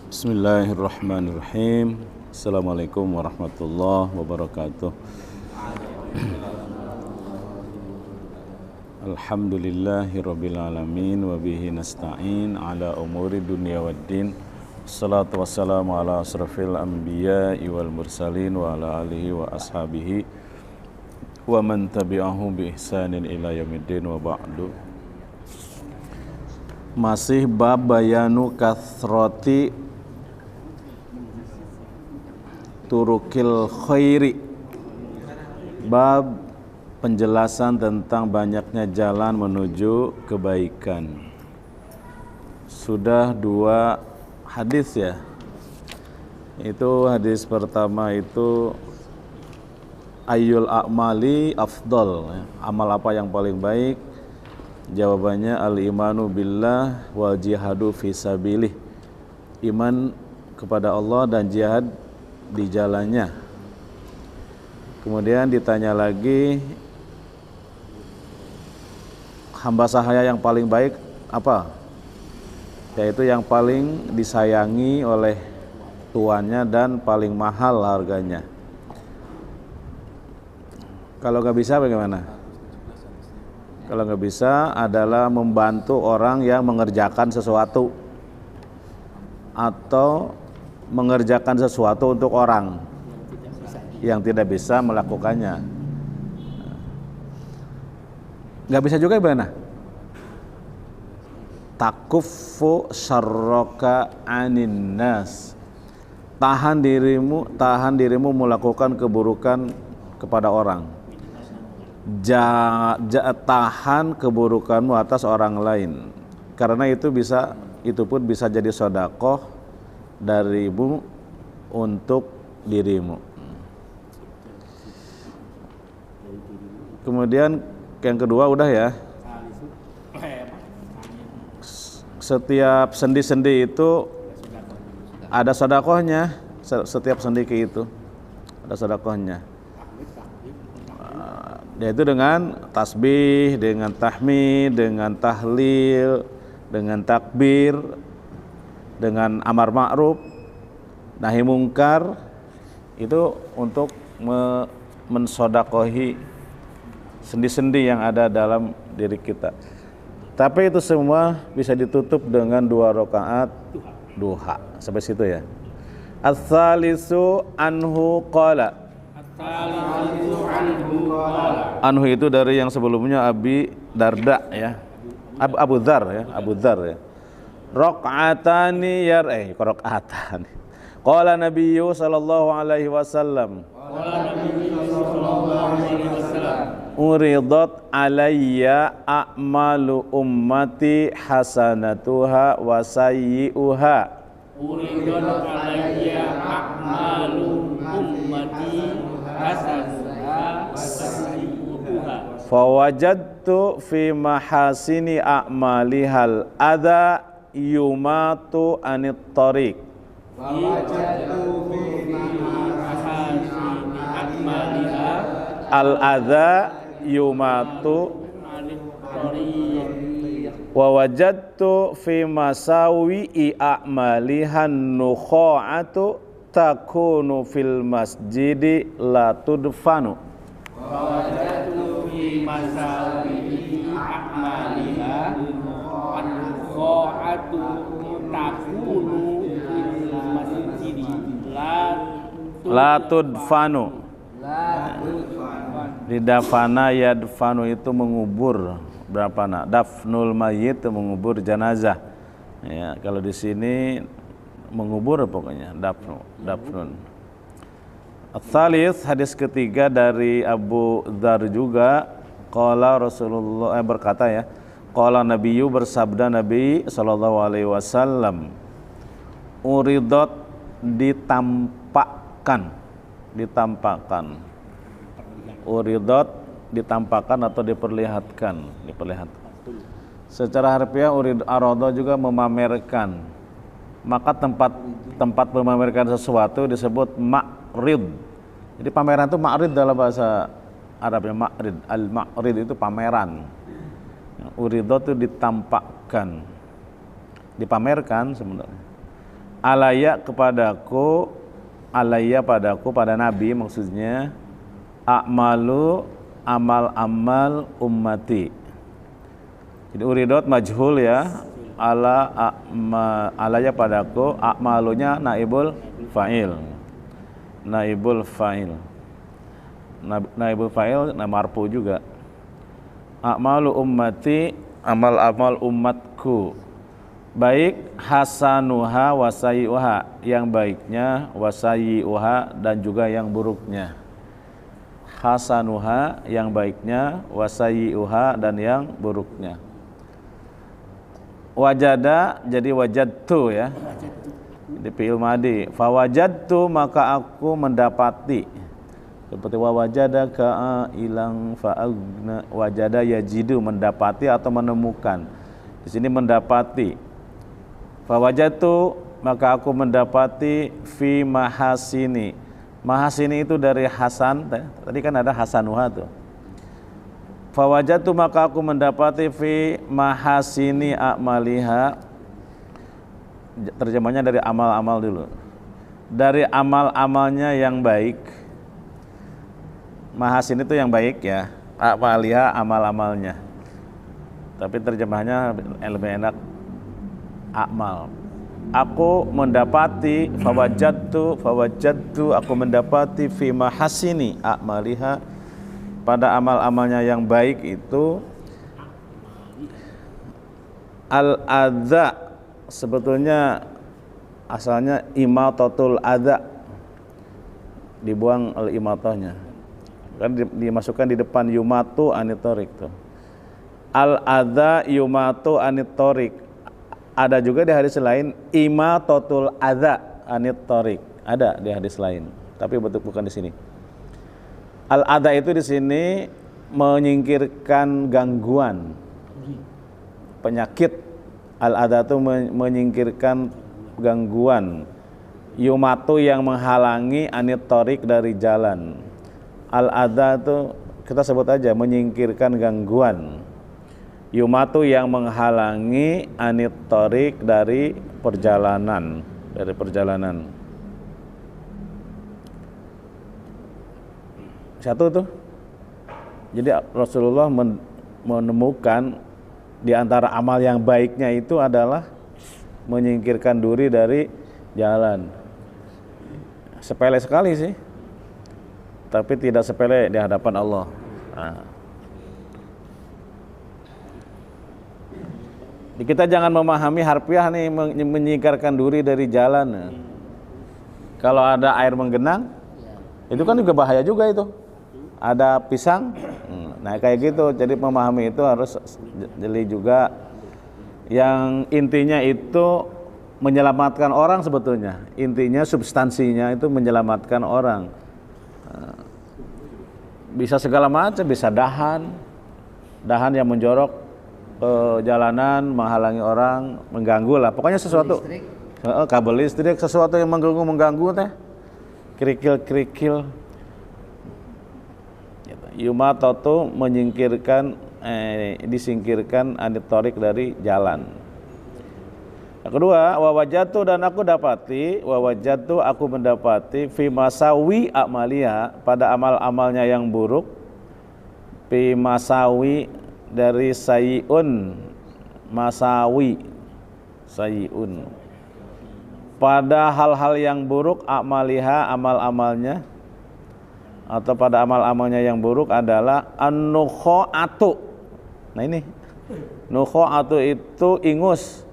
Bismillahirrahmanirrahim. Assalamualaikum warahmatullahi wabarakatuh. Alhamdulillahirabbil alamin wa bihi nasta'in ala umuri dunya waddin. Wassalatu wassalamu ala asrafil anbiya'i wal mursalin wa ala alihi wa ashabihi wa man tabi'ahum bi ihsanin ila yaumiddin wa ba'du. Masih bab bayanu kathrati turukil khairi, bab penjelasan tentang banyaknya jalan menuju kebaikan. Sudah dua hadis ya. Itu hadis pertama itu ayyul a'mali afdal, amal apa yang paling baik? Jawabannya al-imanu billah wal jihadu fisabilih, iman kepada Allah dan jihad di jalannya. Kemudian ditanya lagi, hamba sahaya yang paling baik apa? Yaitu yang paling disayangi oleh tuannya dan paling mahal harganya. Kalau nggak bisa bagaimana? Kalau nggak bisa adalah membantu orang yang mengerjakan sesuatu atau mengerjakan sesuatu untuk orang yang tidak bisa melakukannya. Nggak bisa juga gimana? Takuffu syarraka anin nas. Tahan dirimu melakukan keburukan kepada orang. Tahan keburukanmu atas orang lain. Karena itu pun bisa jadi sedekah darimu untuk dirimu. Kemudian yang kedua udah ya. Setiap sendi-sendi itu ada sedekahnya. Setiap sendi itu ada sedekahnya. Yaitu dengan tasbih, dengan tahmid, dengan tahlil, dengan takbir, dengan amar ma'ruf, nahi mungkar, itu untuk mensodakohi sendi-sendi yang ada dalam diri kita. Tapi itu semua bisa ditutup dengan 2 rakaat duha. Sampai situ ya. Ats-tsalisu anhu qala. Anhu itu dari yang sebelumnya Abi Darda ya. Abu Dzar ya, Abu Dzar ya. Raq'atani raq'atani. Qala Nabiyyu sallallahu alaihi wasallam. Uridat alayya a'malu ummati hasanatuha wa sayyi'uha. Uridat alayya a'malu ummati hasanatuha wa sayyi'uha. Fawajadtu fi mahasini a'malihal adha yumatu anit tariq. Al adza yumatu anit tariq. Wa wajadtu fi masawi'i a'malihan nukha'atu takunu fil masjidi la tudfanu. Wa wajadtu fi masawi'i a'malihan nukha'atu takunu fil masjidi la tudfanu. Di dafana yadfanu itu mengubur, berapa nak? Dafnul mayyit itu mengubur jenazah. Ya, kalau di sini mengubur pokoknya dafnun. Ats-tsalits, hadis ketiga dari Abu Dzar juga, qala Rasulullah berkata ya. Qala Nabiyyu, bersabda Nabi sallallahu alaihi wasallam, uridat ditampakkan. Uridat ditampakkan atau diperlihatkan. Secara harfiah arada juga memamerkan. Maka tempat memamerkan sesuatu disebut ma'rid. Jadi pameran itu ma'rid dalam bahasa Arabnya ma'rid. Al-ma'rid itu pameran. Uridat itu ditampakkan, dipamerkan sebenarnya. Alaya kepadaku, alaya padaku, pada Nabi maksudnya, a'malu amal-amal ummati. Jadi uridot majhul ya, alaya padaku, a'malunya naibul fa'il. Naibul fa'il. Naibul fa'il marfu juga. A'malu ummati, amal-amal umatku. Baik hasanuha wasayi'uha, yang baiknya, wasayi'uha, dan juga yang buruknya. Hasanuha, yang baiknya, wasayi'uha, dan yang buruknya. Wajada, jadi wajadtu ya, di fi'il madi. Fawajadtu, maka aku mendapati. Seperti wajada ka'ilang fa'agna. Wajada yajidu, mendapati atau menemukan. Di sini mendapati. Fawajadtu, maka aku mendapati fi mahasini. Mahasini itu dari hasan, tadi kan ada hasanuha tuh. Fawajadtu, maka aku mendapati fi mahasini a'maliha. Terjemahnya dari amal-amal dulu. Dari amal-amalnya yang baik. Mahasin itu yang baik ya. A'maliha, amal-amalnya. Tapi terjemahnya lebih enak, amal. Aku mendapati, fawajadtu, aku mendapati fi mahasini a'maliha, pada amal-amalnya yang baik itu, al-adza, sebetulnya asalnya imatatul adza, dibuang al-imatahnya, kan dimasukkan di depan yumatu anitorik tuh. Al-adza yumatu anitorik. Ada juga di hadis lain imatatul adza anitorik, ada di hadis lain, tapi bukan di sini. Al-adza itu di sini menyingkirkan gangguan, penyakit. Al-adza itu menyingkirkan gangguan. Yumatu, yang menghalangi, anitorik, dari jalan. Al-adza itu kita sebut aja menyingkirkan gangguan. Yumatu, yang menghalangi, anitorik, dari perjalanan, Satu tuh. Jadi Rasulullah menemukan di antara amal yang baiknya itu adalah menyingkirkan duri dari jalan. Sepele sekali sih, tapi tidak sepele di hadapan Allah. Kita jangan memahami harfiah nih, menyingkirkan duri dari jalan. Kalau ada air menggenang, itu kan juga bahaya juga itu. Ada pisang, nah kayak gitu. Jadi memahami itu harus jeli juga. Yang intinya itu menyelamatkan orang sebetulnya. Intinya, substansinya itu menyelamatkan orang. Bisa segala macam, bisa dahan yang menjorok jalanan, menghalangi orang, mengganggu lah. Pokoknya sesuatu, kabel listrik, sesuatu yang mengganggu teh, kerikil. Yumatatu, menyingkirkan, disingkirkan anitorik, dari jalan. Yang kedua, wawajatu, dan aku dapati, wawajatu, aku mendapati fi masawi a'malia, pada amal-amalnya yang buruk. Fi masawi, dari sayi'un, masawi, sayi'un, pada hal-hal yang buruk, a'maliha, amal-amalnya, atau pada amal-amalnya yang buruk adalah an-nukho'atu. Nah ini, nukho'atu itu ingus,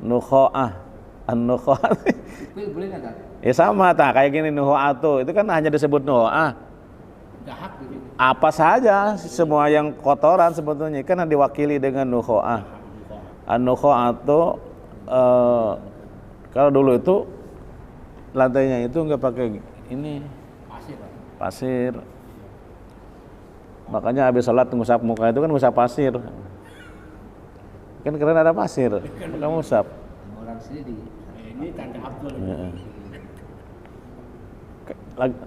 nukho'ah, an-nukho'ah. Ya sama, kayak gini, nukho'atu, itu kan hanya disebut nukho'ah. Apa saja, semua yang kotoran sebetulnya kan diwakili dengan nukho'ah. An-nukho'atu, kalau dulu itu lantainya itu nggak pakai ini, pasir. Makanya habis sholat ngusap muka itu kan ngusap pasir. Kan keren ada pasir, maka ngusap. Orang sini ini tanda Abdul.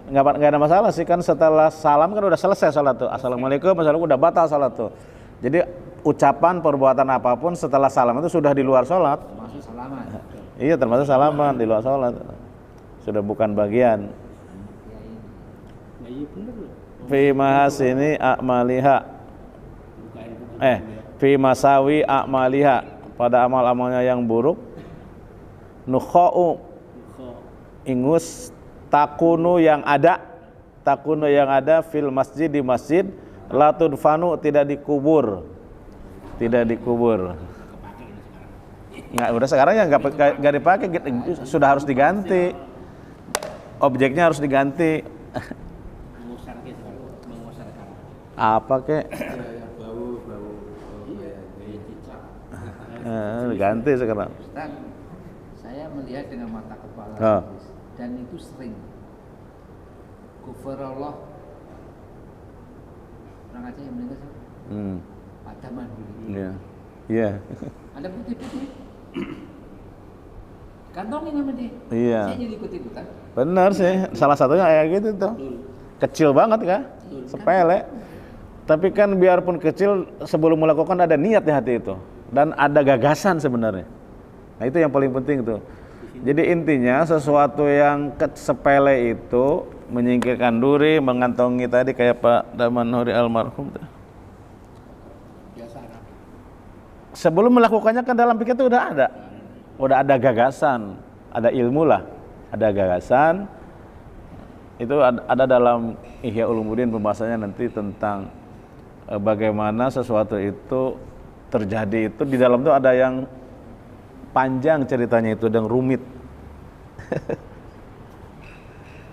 Nggak ada masalah sih, kan setelah salam kan udah selesai sholat tuh. Assalamualaikum, assalamualaikum, udah batal sholat tuh. Jadi ucapan, perbuatan apapun setelah salam itu sudah di luar sholat. Maksud salaman. Iya, termasuk salaman di luar sholat. Sudah bukan bagian. Nah, iya bener loh. Fi mahasini a'maliha. Bukan. Fi masawi a'maliha, pada amal-amalnya yang buruk. Nukha'u, ingus, takunu yang ada fil masjid, di masjid, la tudfanu, tidak dikubur. Nggak, udah sekarang ya nggak dipakai, sudah harus diganti, objeknya harus diganti. Apa kek? Diganti sekarang. Ustaz, saya melihat dengan mata kepala dan itu sering. Gufrallah, orang Aceh yang meninggal siapa? Ada mandiri. Iya. Ada putih-putih. Kantongin sama dia. Iya. Saya jadi ikut-ikutan. Benar sih, salah satunya kayak gitu tuh. Kecil banget kan? Sepele. Tapi kan biarpun kecil, sebelum melakukan ada niat di hati itu. Dan ada gagasan sebenarnya. Nah itu yang paling penting tuh. Jadi intinya sesuatu yang sepele itu, menyingkirkan duri, mengantongi tadi kayak Pak Daman Huri almarhum tuh. Sebelum melakukannya kan dalam pikir itu udah ada gagasan, ada ilmu lah, ada gagasan. Itu ada dalam Ihya Ulumuddin pembahasannya nanti tentang bagaimana sesuatu itu terjadi, itu di dalam itu ada yang panjang ceritanya, itu yang rumit.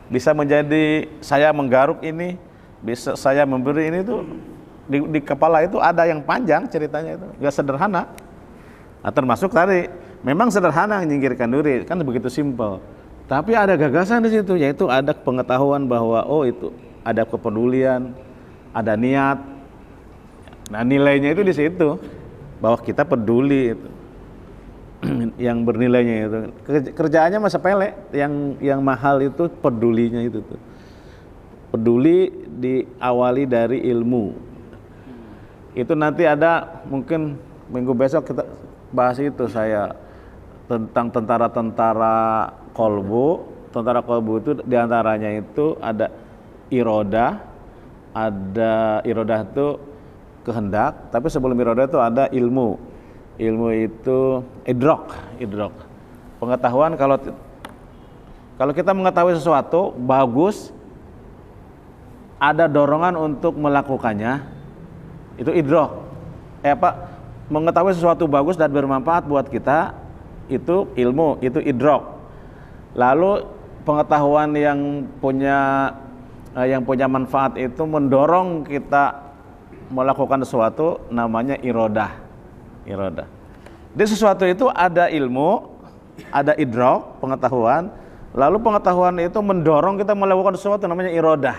Bisa menjadi saya menggaruk ini, bisa saya memberi ini tuh di kepala itu ada yang panjang ceritanya, itu nggak sederhana. Nah, termasuk tadi memang sederhana menyingkirkan duri, kan begitu simpel. Tapi ada gagasan di situ, yaitu ada pengetahuan bahwa oh itu ada kepedulian, ada niat. Nah nilainya itu di situ, bahwa kita peduli itu. Yang bernilainya itu. Kerjaannya mah sepele, yang mahal itu pedulinya itu tuh. Peduli diawali dari ilmu. Itu nanti ada mungkin minggu besok kita bahas itu, saya tentang tentara kolbu. Tentara kolbu itu diantaranya itu ada irodah itu kehendak, tapi sebelum irodah itu ada ilmu itu idrok. Pengetahuan, kalau kita mengetahui sesuatu bagus, ada dorongan untuk melakukannya, itu idrok. Mengetahui sesuatu bagus dan bermanfaat buat kita, itu ilmu, itu idrok. Lalu pengetahuan yang punya manfaat itu mendorong kita melakukan sesuatu, namanya irodah. Di sesuatu itu ada ilmu, ada idrok, pengetahuan. Lalu pengetahuan itu mendorong kita melakukan sesuatu, namanya irodah.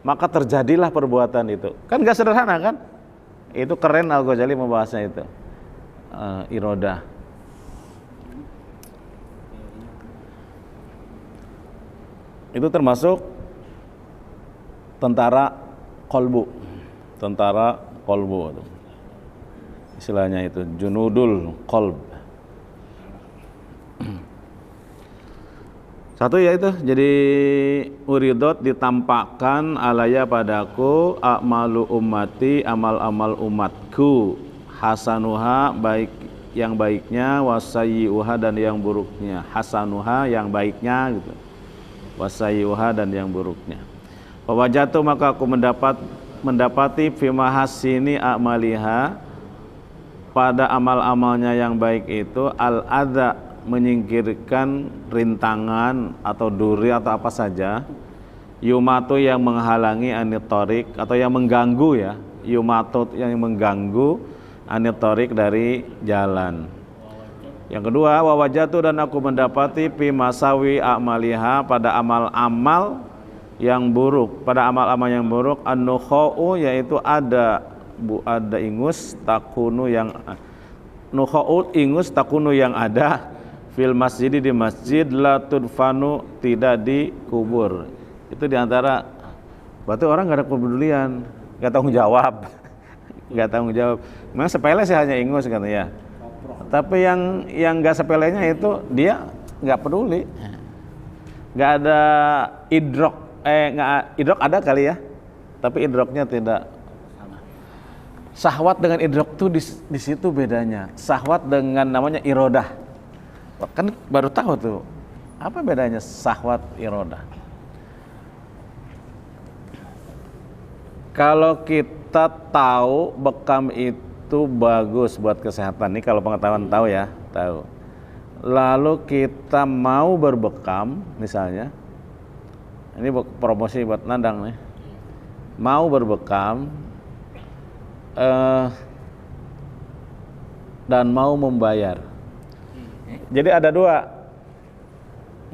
Maka terjadilah perbuatan itu. Kan gak sederhana kan? Itu keren Al-Ghazali membahasnya itu. Irodah. Itu termasuk tentara kolbu. Istilahnya itu junudul qalb. Satu yaitu jadi uridot, ditampakkan alaya padaku a'malu ummati, amal-amal umatku, hasanuha, baik yang baiknya, wasayyi'uha, dan yang buruknya. Hasanuha yang baiknya gitu, wasayyi'uha, dan yang buruknya. Wajatu, maka aku mendapati fi mahasini a'maliha, pada amal-amalnya yang baik itu al-adza, menyingkirkan rintangan atau duri atau apa saja, yumatu, yang menghalangi anitorik atau yang mengganggu ya, yumatu yang mengganggu, anitorik dari jalan. Yang kedua, wawajatu, dan aku mendapati fi masawi a'maliha, pada amal-amal yang buruk, pada amal-amal yang buruk, an-nukha'u, yaitu ada ingus, takunu yang nukha'u, ingus, takunu yang ada fil masjid, di masjid, la tudfanu, tidak dikubur. Itu diantara, berarti orang gak ada kepedulian, gak tanggung jawab. Memang sepele sih, hanya ingus kan ya. Tapi yang nggak sepelenya itu dia nggak peduli, nggak ada idrok, idrok ada kali ya, tapi idroknya tidak. Syahwat dengan idrok tuh di situ bedanya. Syahwat dengan namanya irodah. Kan baru tahu tuh apa bedanya syahwat irodah. Kalau kita tahu bekam itu bagus buat kesehatan, nih kalau pengetahuan tahu ya, tahu. Lalu kita mau berbekam, misalnya, ini promosi buat Nandang nih, mau berbekam dan mau membayar. Jadi ada dua,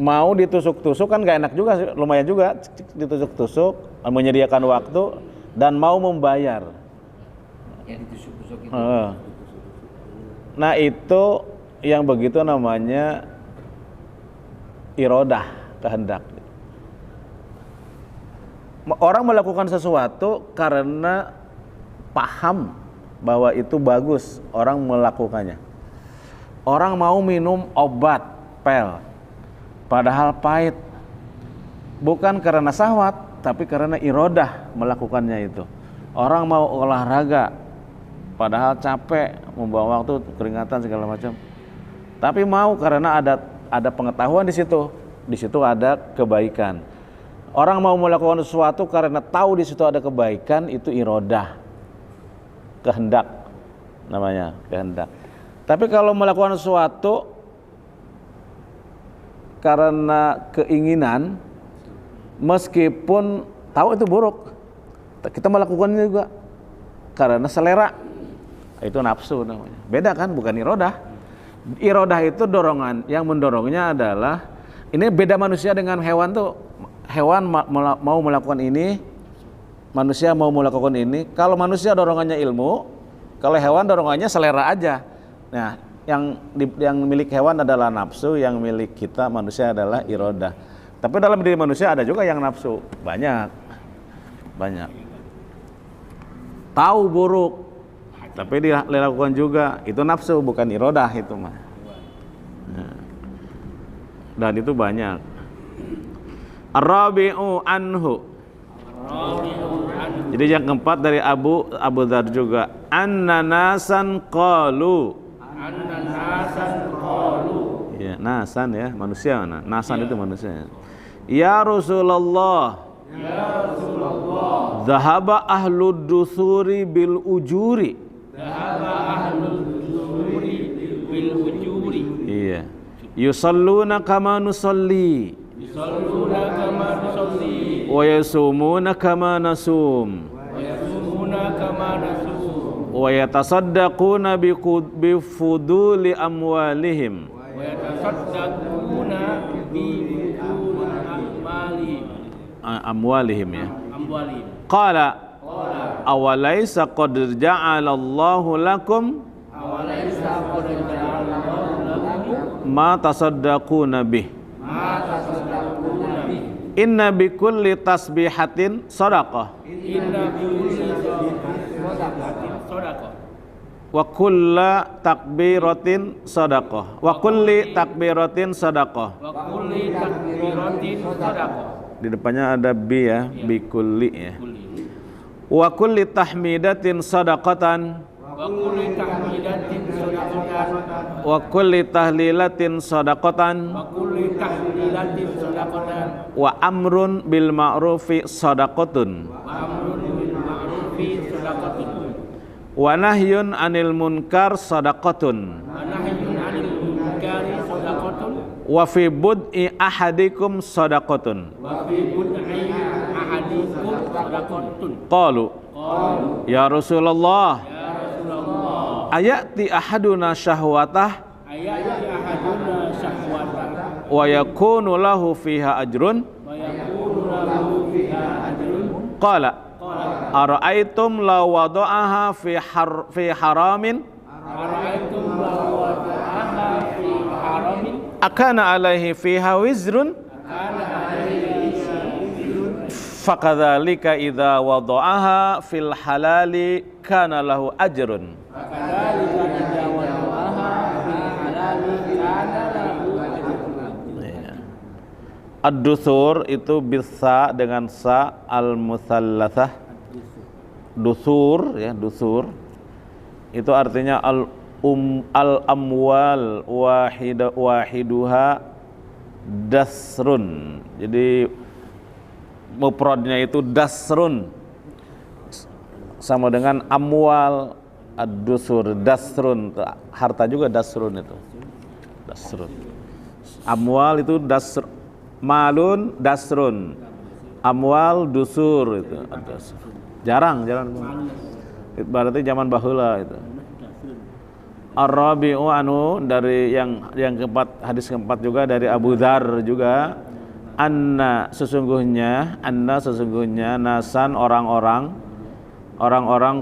mau ditusuk-tusuk kan gak enak juga, lumayan juga ditusuk-tusuk, menyediakan waktu, dan mau membayar. Yang ditusuk-tusuk itu. Nah itu yang begitu namanya irodah, kehendak. Orang melakukan sesuatu karena paham bahwa itu bagus, orang melakukannya. Orang mau minum obat pel, padahal pahit, bukan karena syahwat, tapi karena irodah melakukannya itu. Orang mau olahraga, padahal capek, membawa waktu, keringatan segala macam, tapi mau karena ada pengetahuan di situ. Di situ ada kebaikan. Orang mau melakukan sesuatu karena tahu di situ ada kebaikan, itu irodah, kehendak namanya, kehendak. Tapi kalau melakukan sesuatu karena keinginan, meskipun tahu itu buruk, kita melakukannya juga karena selera, itu nafsu namanya. Beda kan, bukan irodah. Irodah itu dorongan, yang mendorongnya adalah, ini beda manusia dengan hewan tuh. Hewan mau melakukan ini, manusia mau melakukan ini. Kalau manusia dorongannya ilmu, kalau hewan dorongannya selera aja. Nah, yang milik hewan adalah nafsu, yang milik kita manusia adalah irodah. Tapi dalam diri manusia ada juga yang nafsu, banyak. Tahu buruk, tapi dia dilakukan juga, itu nafsu, bukan irodah itu mah. Nah, dan itu banyak. Ar-rabi'u anhu. Jadi yang keempat dari Abu Dzar juga, anna nasan qalu. Ya, nasan ya, manusia. Nasan itu manusia. Ya Rasulullah. Zahaba ahlud dusuri bil ujuri. Iya. Yusalluna kama nusalli. Wa yasumuna kama nasum. Wa yatasaddaquna bi fuduli amwalihim. Amwalihim ya. Qala awalaysa qad ja'alallahu lakum ma tasaddaquna bih. Inna bi kulli tasbihatin sadaqah. Wa kulla takbiratin sadaqah. Wa kulli takbiratin sadaqah. Di depannya ada bi ya, bi kulli ya. Wa kulli tahmidatin sadaqatan. Wa kulli tahlilatin sadaqatan. Wa amrun bil ma'rufi sadaqatun. Wa nahyun 'anil munkar sadaqatun. Wa fi bud'i ahadikum sadaqatun. Qalu ya Rasulullah, ayati ahaduna syahwatah wa yakunu lahu fiha ajrun. Qala ara'aitum law wada'aha fi haramin akana alaihi fiha wizrun. Fakadzalika idza wada'aha fil halali kana lahu ajrun. Ad-dusur itu bisa dengan sa al-musallatsah. Dusur ya, dusur. Itu artinya al-amwal wahiduha dasrun. Jadi mufradnya itu dasrun. Sama dengan amwal, ad-dusur, dasrun. Harta juga dasrun itu. Dasrun. Amwal itu dasr, malun dasrun, amwal dusur itu. Jarang. Berarti zaman baheula itu. Ar-rabi'u anu dari yang keempat, hadis keempat juga dari Abu Dzar juga, sesungguhnya nasan orang-orang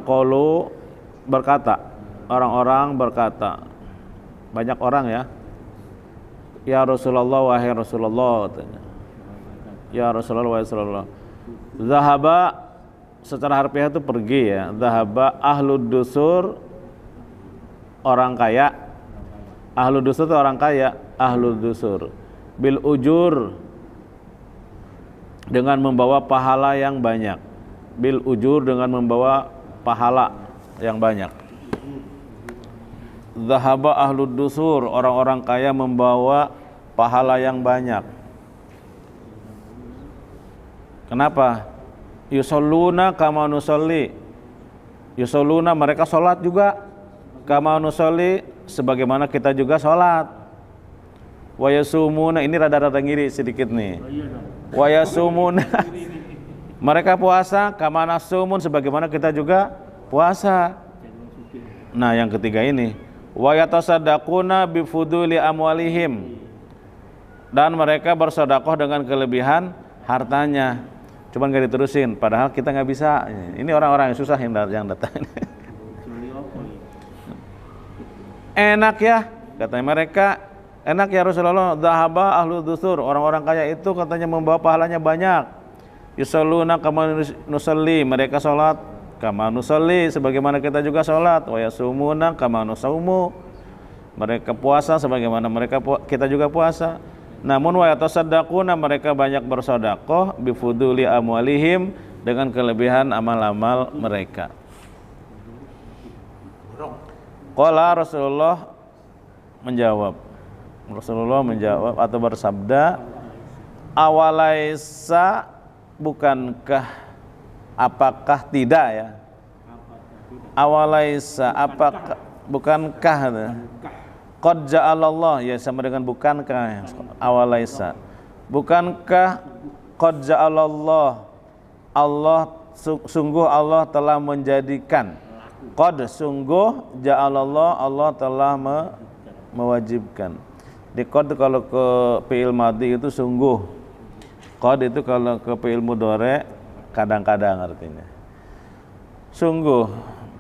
qalu berkata, banyak orang ya. Ya Rasulullah, wahai Rasulullah, katanya. Ya Rasulullah, wahai Rasulullah. Zahaba secara harfiah itu pergi ya. Zahaba ahlud dusur, orang kaya. Ahlud dusur itu orang kaya. Ahlud dusur bil ujur, dengan membawa pahala yang banyak. Bil ujur, dengan membawa pahala yang banyak. Zahaba ahlud dusur, orang-orang kaya membawa pahala yang banyak. Kenapa? Yusalluna kama nusalli. Yusalluna, mereka sholat juga. Kama nusalli, sebagaimana kita juga sholat. Wa yasumuna, ini rada-rada ngiri sedikit nih. Wa yasumuna, mereka puasa. Kama nasumun, sebagaimana kita juga puasa. Nah, yang ketiga ini, wa yatasaddaquna bifuduli amwalihim, dan mereka bersedekah dengan kelebihan hartanya. Cuman gak diterusin, padahal kita nggak bisa. Ini orang-orang yang susah yang datang. Enak ya, katanya mereka. Enak ya Rasulullah. Dhahaba ahlu dusur, orang-orang kaya itu katanya membawa pahalanya banyak. Yusalluna kama nusalli, mereka sholat kama nusalli, sebagaimana kita juga sholat. Wa yasumuna kama nusaumu, mereka puasa sebagaimana kita juga puasa. Namun wa yatasaddaquna, mereka banyak bersedekah bifuduli amwalihim, dengan kelebihan amal-amal mereka. Qala Rasulullah menjawab atau bersabda, awalaisa, bukankah, apakah tidak ya? Awalaisa, apakah, bukankah? Qad ja'alallah, ya sama dengan bukankah. Awalaisa, bukankah qad ja'alallah, sungguh Allah telah menjadikan. Qad, sungguh, ja'alallah, Allah telah mewajibkan. Di qad kalau ke fi'il madhi itu sungguh. Qad itu kalau ke fi'il mudhari kadang-kadang artinya. Sungguh,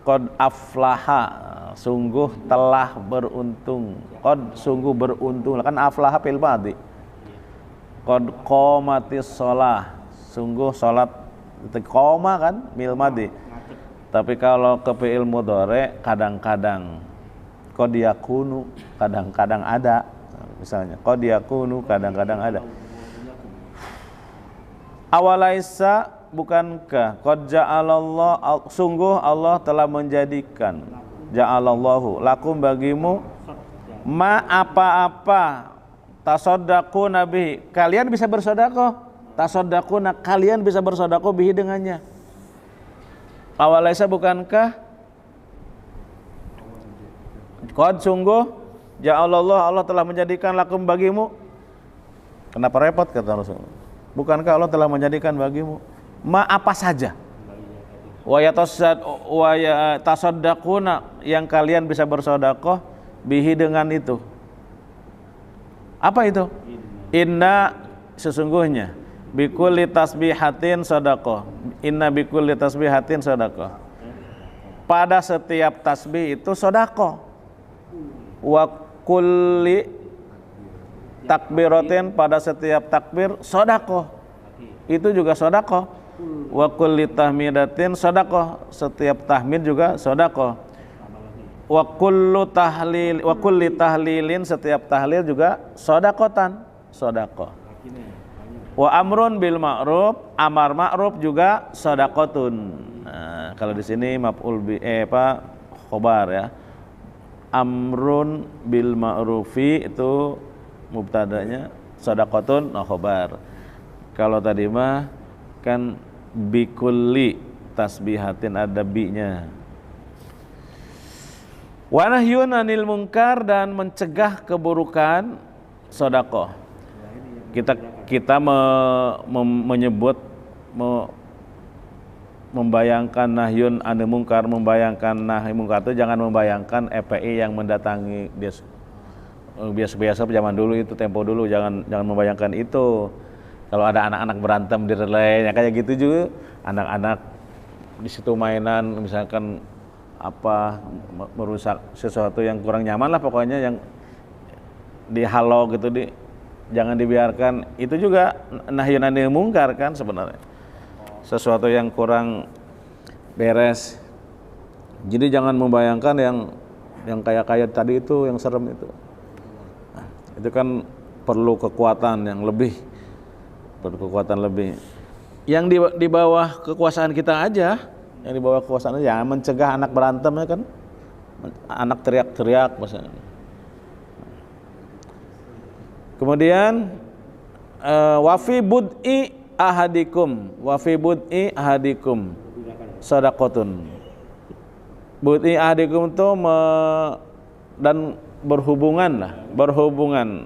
qad aflaha, sungguh telah beruntung. Qad, sungguh beruntung. Kan aflaha fi'il madhi. Qad qamatis shalah, sungguh salat. Qoma kan fi'il madhi. Tapi kalau ke fi'il mudhari kadang-kadang. Qad yakunu, kadang-kadang ada. Misalnya qad yakunu, kadang-kadang ada. Awalaisa, bukankah, qad ja'alallah, sungguh Allah telah menjadikan, ja'alallahu, lakum bagimu, ma apa-apa, tasaddaquna bihi, kalian bisa bersedekah. Tasaddaquna, kalian bisa bersedekah bihi, dengannya. Awalaisa, bukankah, qad, sungguh, ja'alallahu, Allah telah menjadikan, lakum bagimu. Kenapa repot kata Rasulullah? Bukankah Allah telah menjadikan bagimu ma apa saja, wa yatasaddaquna, yang kalian bisa bersedekah bihi, dengan itu. Apa itu? Inna, sesungguhnya, bikulli tasbihatin sadaqah. Inna bikulli tasbihatin sadaqah. Pada setiap tasbih itu sedekah. Wa kulli takbiratin, pada setiap takbir sedekah. Itu juga sedekah. Wa kulli tahmidatin sedekah, setiap tahmid juga sedekah. Wa kulli tahlilin, setiap tahlil juga sedekatan, sedekah. Wa amrun bil ma'ruf, amar ma'ruf juga shadaqatun. Nah, kalau di sini maf'ul bi khobar ya. Amrun bil ma'rufi itu mubtadanya, shadaqatun khobar. Kalau tadi mah kan bikulli tasbihatin ada bi-nya. Wa nahyun 'anil munkar dan mencegah keburukan sedekah. Kita menyebut membayangkan nahyun anil munkar, membayangkan nahi munkar itu jangan membayangkan EPI yang mendatangi biasa zaman dulu itu, tempo dulu, jangan membayangkan itu. Kalau ada anak-anak berantem di relay ya kayak gitu juga, anak-anak di situ mainan misalkan apa merusak sesuatu yang kurang nyaman lah pokoknya, yang dihalau gitu, jangan dibiarkan. Itu juga nahyun anil munkar kan sebenarnya, sesuatu yang kurang beres. Jadi jangan membayangkan yang kayak tadi itu, yang serem itu. Nah, itu kan perlu kekuatan yang lebih, yang di bawah kekuasaan kita aja, yang di bawah kekuasaan aja, mencegah anak berantem ya kan, anak teriak-teriak misalnya. Kemudian wa fi bud'i ahadikum shadaqatun. Bud'i ahadikum itu dan berhubungan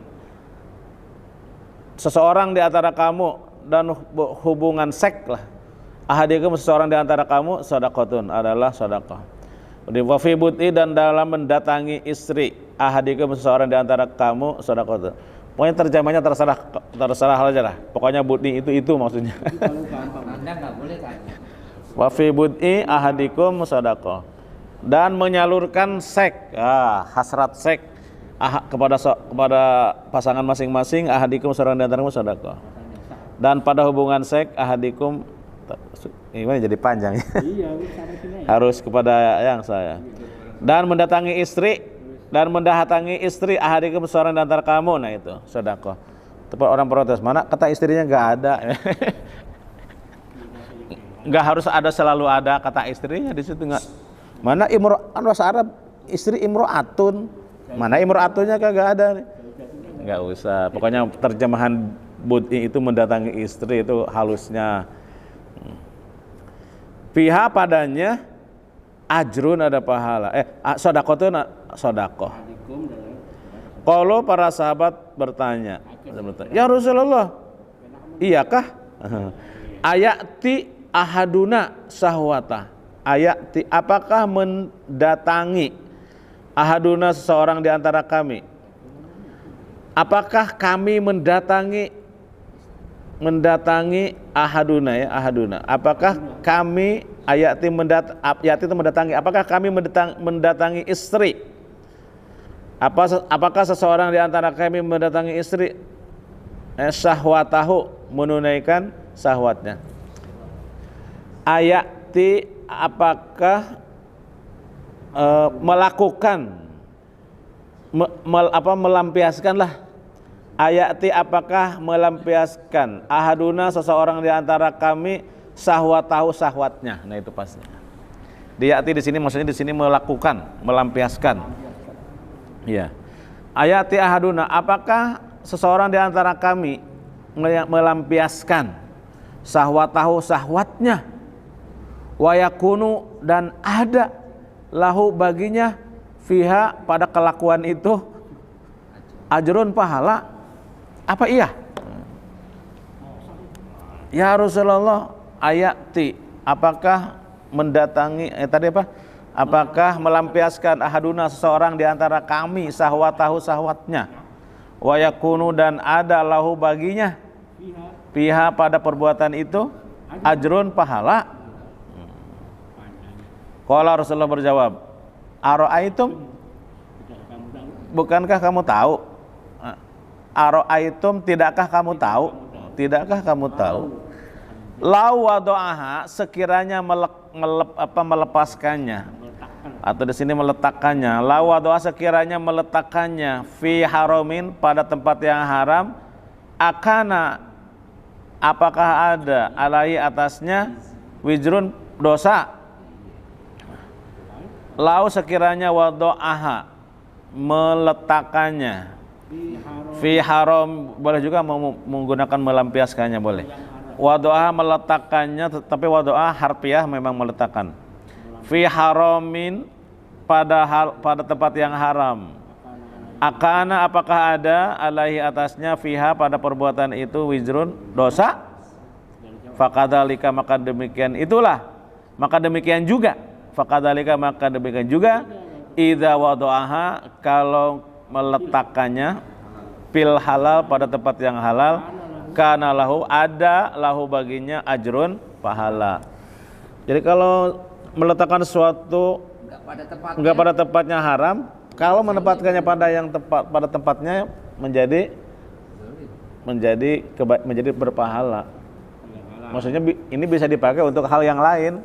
seseorang di antara kamu, dan hubungan seks lah. Ahadikum seseorang di antara kamu shadaqatun adalah sedekah. Wa fi bud'i dan dalam mendatangi istri, ahadikum seseorang di antara kamu shadaqatun. Pokoknya terjemahnya terserah aja lah. Pokoknya bud'i itu maksudnya. Anda nggak boleh kan? Wa fi bud'i ahadikum shadaqah. Dan menyalurkan seks, hasrat seks kepada pasangan masing-masing, ahadikum seorang di antaramu sedekah. Dan pada hubungan seks ahadikum, ini jadi panjang ya. Harus kepada yang saya. Dan mendatangi istri ahadikum seorang di antara kamu, nah itu sedekah. Tempat orang protes, mana kata istrinya nggak ada. Nggak harus ada, selalu ada kata istrinya di situ, nggak. Mana bahasa Arab istri imro'atun, mana imro'atunnya kagak ada nih. Nggak usah, pokoknya terjemahan bud'i itu mendatangi istri, itu halusnya. Fiha padanya ajrun ada pahala, shadaqatun sedekah. Kalau para sahabat bertanya, ya Rasulullah, iyakah ayati ahaduna sahwata, ayati apakah mendatangi ahaduna seseorang di antara kami, apakah kami mendatangi ahaduna ya, ahaduna, apakah kami ayati yati itu mendatangi, apakah kami mendatangi istri, apakah seseorang di antara kami mendatangi istri, syahwatahu menunaikan syahwatnya, ayati apakah melakukan melampiaskanlah, ayati apakah melampiaskan ahaduna seseorang di antara kami syahwatahu syahwatnya. Nah itu pasti. Diati di sini maksudnya di sini melakukan, melampiaskan. Ya. Ayati ahaduna apakah seseorang di antara kami melampiaskan syahwatahu syahwatnya, wa yakunu dan ada lahu baginya fiha pada kelakuan itu ajrun pahala, apa iya? Ya Rasulullah, ayati apakah mendatangi tadi apa? Apakah melampiaskan ahaduna seseorang di antara kami syahwatahu syahwatnya, wa yakunu dan ada lahu baginya fiha pada perbuatan itu ajrun pahala. Qala Rasulullah berjawab, ara'aitum, bukankah kamu tahu? Ara'aitum, tidakkah kamu tahu? Tidakkah kamu tahu? Lau wado'aha, sekiranya melepaskannya, atau di sini meletakkannya. Lau wado'aha, sekiranya meletakkannya fi haramin pada tempat yang haram, akana apakah ada alaihi atasnya wizrun dosa. Lau sekiranya wado'aha meletakkannya fi haram, boleh juga menggunakan melampiaskannya boleh. Wado'aha meletakkannya, tapi wado'ah harfiah memang meletakkan. Fi haramin pada tempat yang haram. Akana apakah ada alaihi atasnya fiha pada perbuatan itu wizrun dosa. Fakadzalika maka demikian itulah, maka demikian juga. Fakadzalika maka demikian juga. Idza wado'aha kalau meletakkannya fil halal pada tempat yang halal, kana lahu ada lahu baginya ajrun pahala. Jadi kalau meletakkan sesuatu enggak pada tempatnya haram, kalau menempatkannya pada yang tepat pada tempatnya menjadi berpahala. Maksudnya ini bisa dipakai untuk hal yang lain.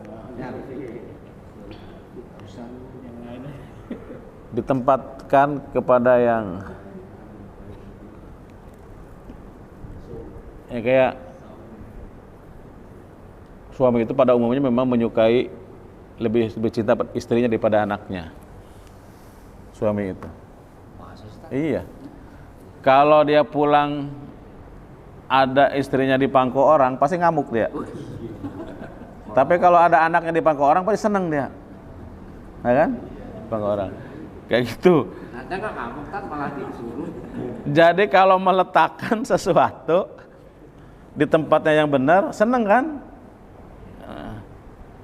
Ditempatkan kepada yang kayak suami itu pada umumnya memang menyukai lebih cinta istrinya daripada anaknya. Suami itu. Iya. Kalau dia pulang ada istrinya dipangku orang, pasti ngamuk dia. Tapi kalau ada anaknya dipangku orang, pasti seneng dia. Ya kan? Dipangku orang. Kayak gitu. Ada nggak ngamuk kan malah disuruh. Jadi kalau meletakkan sesuatu di tempatnya yang benar, seneng kan?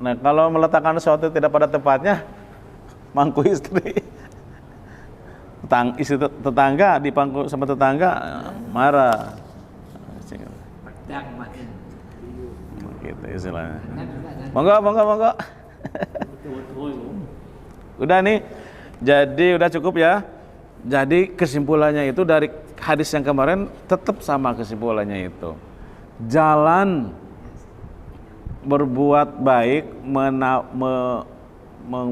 Nah, kalau meletakkan sesuatu tidak pada tempatnya, mangku istri. Istri tetangga dipangku sama tetangga, marah. Pedang makin. Gitu istilahnya. Monggo. Udah nih. Jadi udah cukup ya. Jadi kesimpulannya itu dari hadis yang kemarin tetap sama kesimpulannya itu. Jalan berbuat baik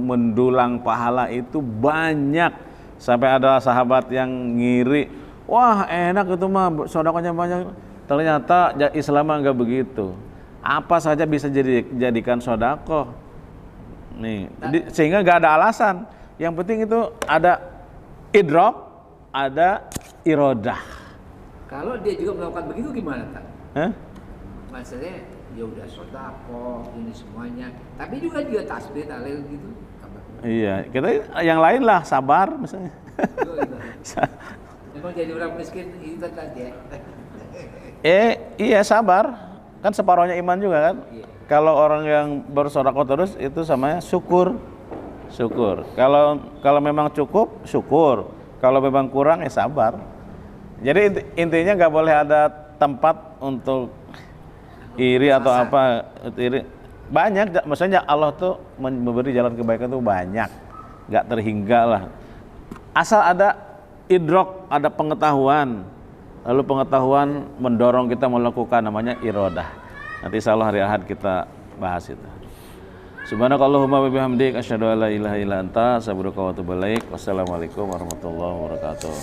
mendulang pahala itu banyak. Sampai ada sahabat yang ngiri, wah enak itu mah sedekahnya banyak. Ternyata Islam enggak begitu. Apa saja bisa jadikan sedekah. Nih, sehingga enggak ada alasan. Yang penting itu ada idrak, ada iradah. Kalau dia juga melakukan begitu gimana, Kak? Maksudnya ya udah sedekah ini semuanya, tapi juga dia tasbih tahlil gitu. Iya, kita yang lain lah sabar misalnya. Memang jadi orang miskin itu tadi ya. Iya sabar, kan separohnya iman juga kan. Iya. Kalau orang yang bersedekah terus itu samanya syukur. Kalau memang cukup syukur, kalau memang kurang ya sabar. Jadi intinya nggak boleh ada tempat untuk iri atau apa iri. Banyak, maksudnya Allah tuh memberi jalan kebaikan tuh banyak, nggak terhingga lah. Asal ada idrok, ada pengetahuan, lalu pengetahuan mendorong kita melakukan namanya iradah. Nanti insyaallah hari Ahad kita bahas itu. Subhanakallahumma wa bihamdik asyhadu an la ilaha illa anta astaghfiruka wa atubu ilaik. Wassalamualaikum warahmatullahi wabarakatuh.